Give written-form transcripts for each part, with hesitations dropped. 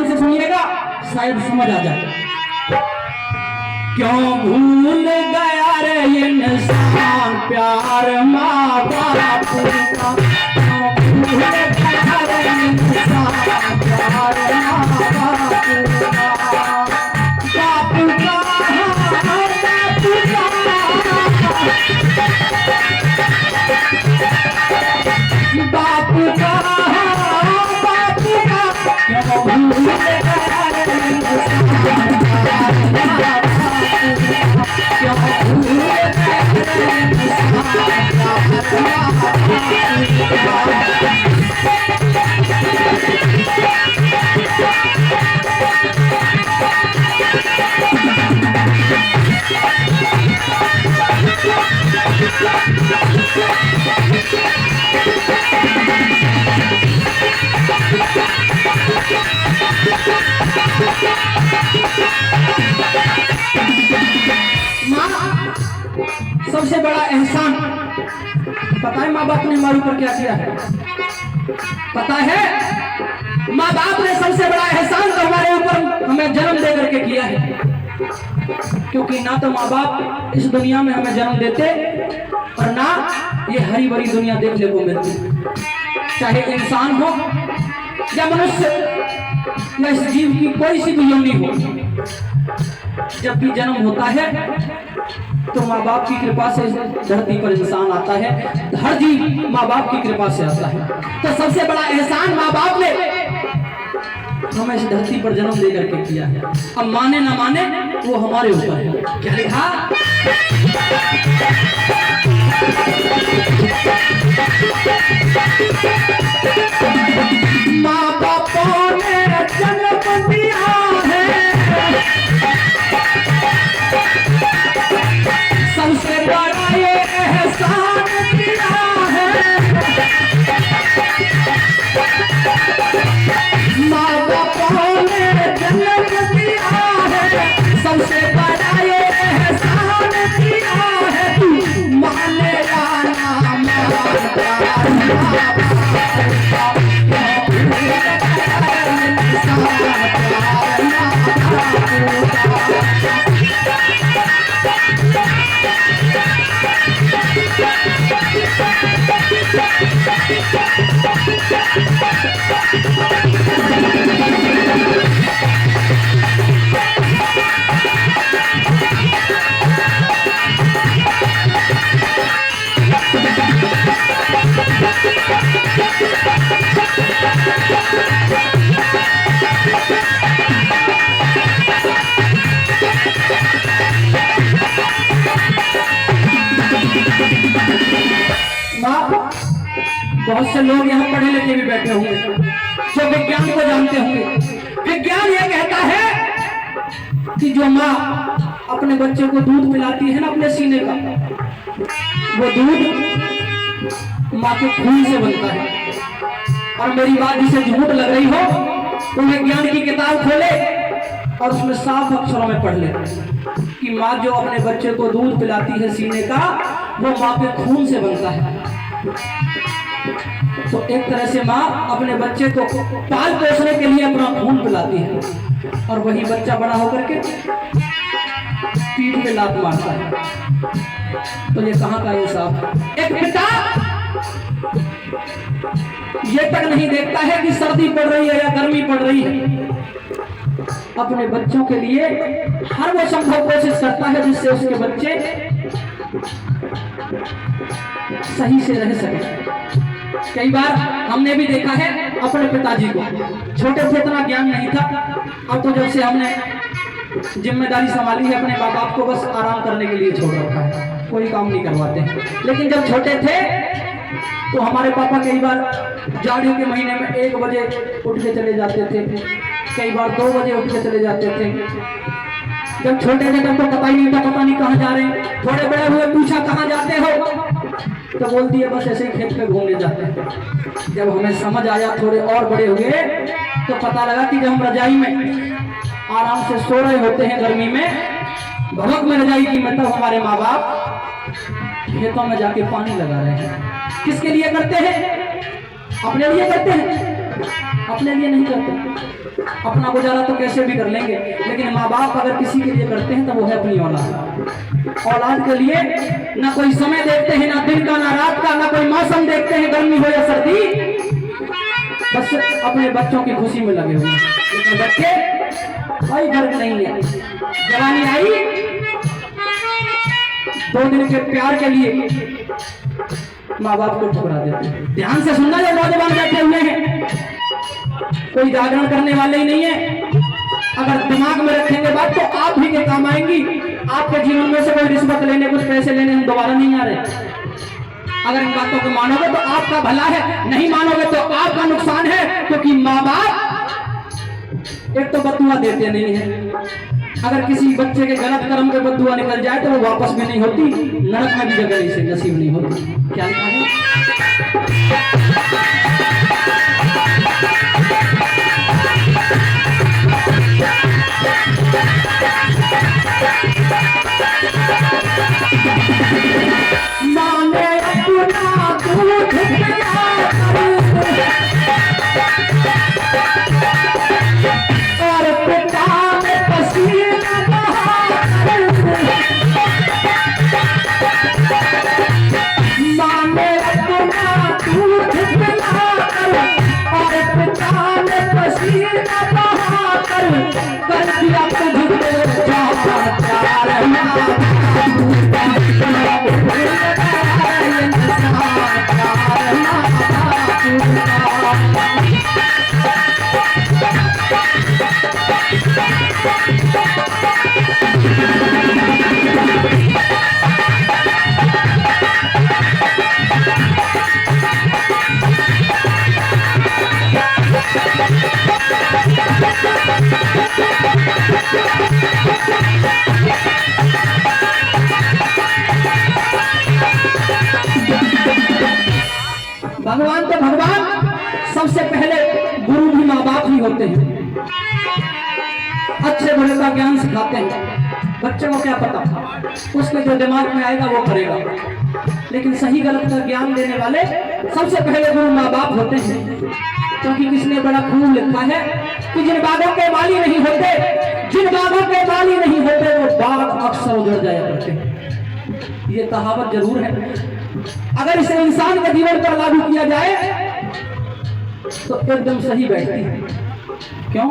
से सुनिएगा, शायद समझ आ जाए। क्यों भूल गया रे इंसान प्यार माँ बाप का, क्यों भूल गया रे इंसान प्यार माँ बाप का। बाप का बाप का बाप का, क्यों भूल गया रे इंसान प्यार माँ बाप का, क्यों भूल गया रे इंसान प्यार माँ बाप का। सबसे बड़ा एहसान पता है माँ बाप ने हमारे ऊपर क्या किया है? पता है माँ बाप ने सबसे बड़ा एहसान तो हमारे ऊपर हमें जन्म दे करके किया है। क्योंकि ना तो माँ बाप इस दुनिया में हमें जन्म देते और ना ये हरी भरी दुनिया देखने को मिलती। चाहे इंसान हो या मनुष्य या इस जीव की कोई सी भी योनि हो, जब भी जन्म होता है तो माँ बाप की कृपा से धरती पर इंसान आता है। हर जीव माँ बाप की कृपा से आता है। तो सबसे बड़ा एहसान माँ बाप ने हमें इस धरती पर जन्म दे करके किया है। अब माने ना माने वो हमारे ऊपर है। क्या लिखा? माँ बापों ने जन्म दिया है, सबसे बड़ा ये एहसान किया है। माँ बापों ने जन्म दिया है, सबसे बड़ा ये एहसान किया है। तू माने या ना बहुत से लोग यहाँ पढ़े लिखे भी बैठे होंगे जो विज्ञान को जानते होंगे। विज्ञान यह कहता है कि जो माँ अपने बच्चे को दूध पिलाती है ना अपने सीने का, वो दूध माँ के खून से बनता है। और मेरी बात जिसे झूठ लग रही हो तो विज्ञान की किताब खोले और उसमें साफ अक्षरों में पढ़ ले कि माँ जो अपने बच्चे को दूध पिलाती है सीने का, वो माँ के खून से बनता है। तो एक तरह से माँ अपने बच्चे को पाल पोसने के लिए अपना खून पिलाती है और वही बच्चा बड़ा होकर के पीठ पे लात मारता है। तो ये कहाँ का इंसाफ? एक पिता ये तक नहीं देखता है कि सर्दी पड़ रही है या गर्मी पड़ रही है, अपने बच्चों के लिए हर वो संभव कोशिश करता है जिससे उसके बच्चे सही से रह सके। कई बार हमने भी देखा है अपने पिताजी को, छोटे थे इतना ज्ञान नहीं था, अब तो जब से हमने जिम्मेदारी संभाली है अपने माँ बाप को बस आराम करने के लिए छोड़ रखा है, कोई काम नहीं करवाते। लेकिन जब छोटे थे तो हमारे पापा कई बार जाड़े के महीने में 1 बजे उठ के चले जाते थे, कई बार 2 बजे उठ के चले जाते थे। जब छोटे थे तब तो पता ही नहीं था, पता नहीं कहाँ जा रहे हैं। थोड़े बड़े हुए पूछा कहाँ जाते हो तो बोल दिए बस ऐसे ही खेत पे घूमने जाते हैं। जब हमें समझ आया, थोड़े और बड़े हुए तो पता लगा कि जब हम रजाई में आराम से सो रहे होते हैं गर्मी में, भवक में रजाई की मतलब हमारे माँ बाप खेतों में जाके पानी लगा रहे हैं। किसके लिए करते हैं? अपने लिए करते हैं, अपने लिए नहीं करते। अपना गुजारा तो कैसे भी कर लेंगे, लेकिन माँ बाप अगर किसी के लिए करते हैं तो वो है अपनी औलाद। औलाद के लिए ना कोई समय देखते हैं, ना दिन का ना रात का, ना कोई मौसम देखते हैं, गर्मी हो या सर्दी, बस अपने बच्चों की खुशी में लगे हुए हैं। लेकिन बच्चे कोई फर्क नहीं है, जवानी आई 2 दिन के प्यार के लिए माँ बाप को ठुकरा देते हैं। ध्यान से सुनना, जो नौजवान बैठे हुए हैं कोई जागरण करने वाले ही नहीं है, अगर दिमाग में रखेंगे बात तो आप ही के काम आएंगी। आपके जीवन में से कोई रिश्वत लेने, कुछ पैसे लेने हम दोबारा नहीं आ रहे। अगर इन बातों को मानोगे तो आपका भला है, नहीं मानोगे तो आपका नुकसान है, क्योंकि माँ बाप एक तो बदुआ देते नहीं है, अगर किसी बच्चे के गलत कर्म पे बदुआ निकल जाए तो वो वापस भी नहीं होती, नरक में भी जगह इसे नसीब नहीं होती। क्या लिखा है? माने अपना दूध और पिता में पसीना माने अपना दूध पिलाकर और पिता में पसीना बहाकर कर दिया तुझको भगवान तो भगवान, सबसे पहले गुरु भी माँ बाप ही होते हैं। अच्छे बुरे का ज्ञान सिखाते हैं। बच्चे को क्या पता, उसके जो दिमाग में आएगा वो करेगा, लेकिन सही गलत का ज्ञान देने वाले सबसे पहले गुरु माँ बाप होते हैं। क्योंकि किसने बड़ा खूब लिखा है कि जिन बागों के माली नहीं होते, जिन बागों के माली नहीं होते वो बाग अक्सर उजड़ जाया करते हैं। ये कहावत जरूर है, अगर इसे इंसान के जीवन पर लागू किया जाए तो एकदम सही बैठती है। क्यों?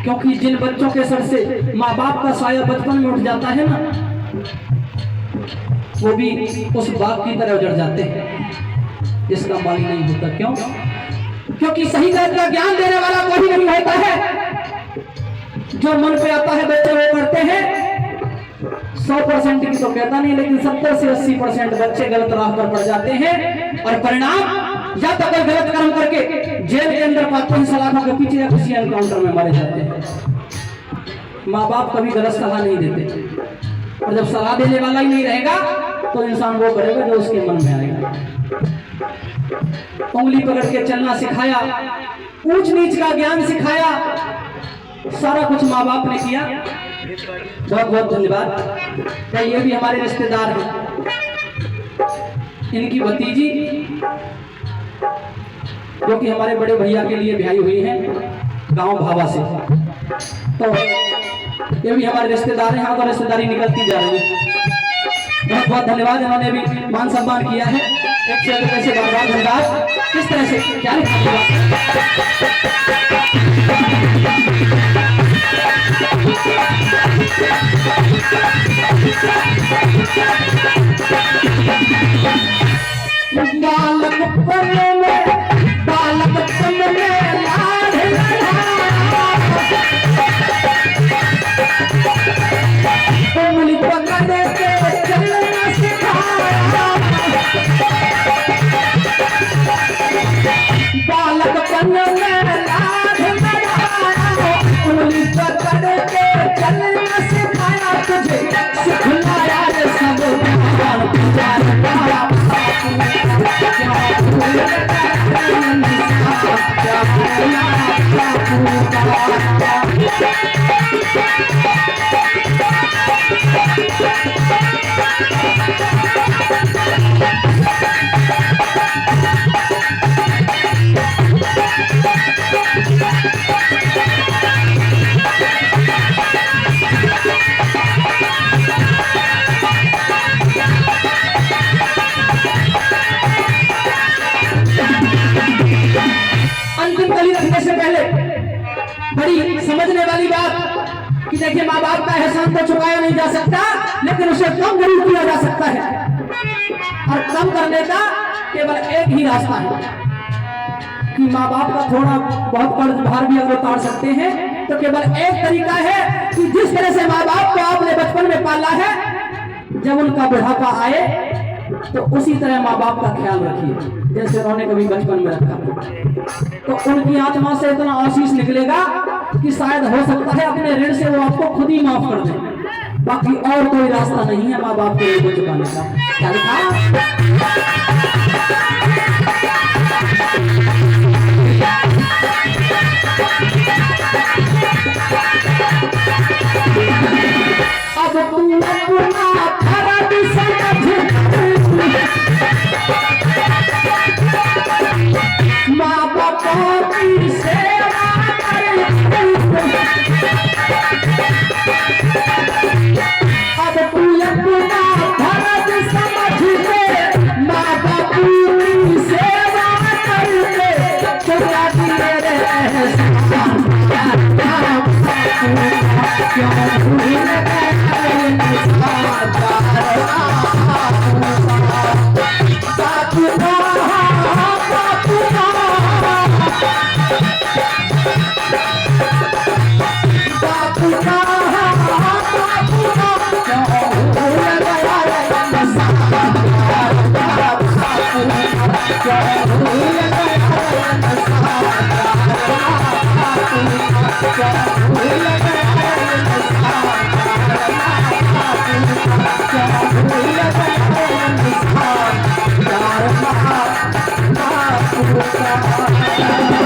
क्योंकि जिन बच्चों के सर से माँ बाप का साया बचपन में उठ जाता है ना, वो भी उस बाग की तरह उजड़ जाते हैं जिसका माली नहीं होता। क्यों? क्योंकि सही गलत का ज्ञान देने वाला कोई नहीं होता है। जो मन पे आता है बच्चे वो करते हैं। 100% की तो कहता नहीं, लेकिन 70 से 80% बच्चे गलत राह पर पड़ जाते हैं और परिणाम या तो कोई गलत कर्म करके जेल के अंदर 5-5 सलाखों के पीछे या किसी एनकाउंटर में मारे जाते हैं। माँ बाप कभी गलत सलाह नहीं देते, और जब सलाह देने वाला ही नहीं रहेगा तो इंसान वो करेगा जो उसके मन में आएगा। उंगली पकड़ के चलना सिखाया, ऊंच नीच का ज्ञान सिखाया, सारा कुछ माँ बाप ने किया। बहुत बहुत धन्यवाद। ये भी हमारे रिश्तेदार हैं, इनकी भतीजी जो कि हमारे बड़े भैया के लिए ब्याही हुई हैं गांव भावा से, तो ये भी हमारे रिश्तेदार हैं। यहाँ तो रिश्तेदारी निकलती जा रही है। बहुत बहुत धन्यवाद, इन्होंने भी मान सम्मान किया है। एक से कैसे बार बार धन्यवाद। किस तरह से क्या लिखा बालक पन में बालक पन में लाड उंगली पकड़ के चलना सिखाया, बालक पन में लाड उंगली पकड़ के चलना सिखाया, तुझे सिखलाया सब कि देखिए माँ बाप का एहसान तो चुकाया नहीं जा सकता, लेकिन उसे कम जरूर किया जा सकता है। और कम करने का केवल एक ही रास्ता है कि माँ बाप का थोड़ा बहुत कर्ज भार भी अगर उतार सकते हैं तो केवल एक तरीका है कि जिस तरह से माँ बाप को आपने बचपन में पाला है, जब उनका बुढ़ापा आए तो उसी तरह माँ बाप का ख्याल रखिए जैसे उन्होंने कभी बचपन में रखा। तो उनकी आत्मा से इतना आशीष निकलेगा कि शायद हो सकता है अपने ऋण से वो आपको खुद ही माफ कर दें। बाकी और कोई रास्ता नहीं है माँ बाप के ऋण को चुकाने का। क्या लिखा? अब तू अपना फर्ज समझ, माँ बाप की सेवा कर। अब तू अपना फर्ज समझ के माँ बाप की सेवा करके चुका दिए रे एहसान। क्यों भूल गए Thank you.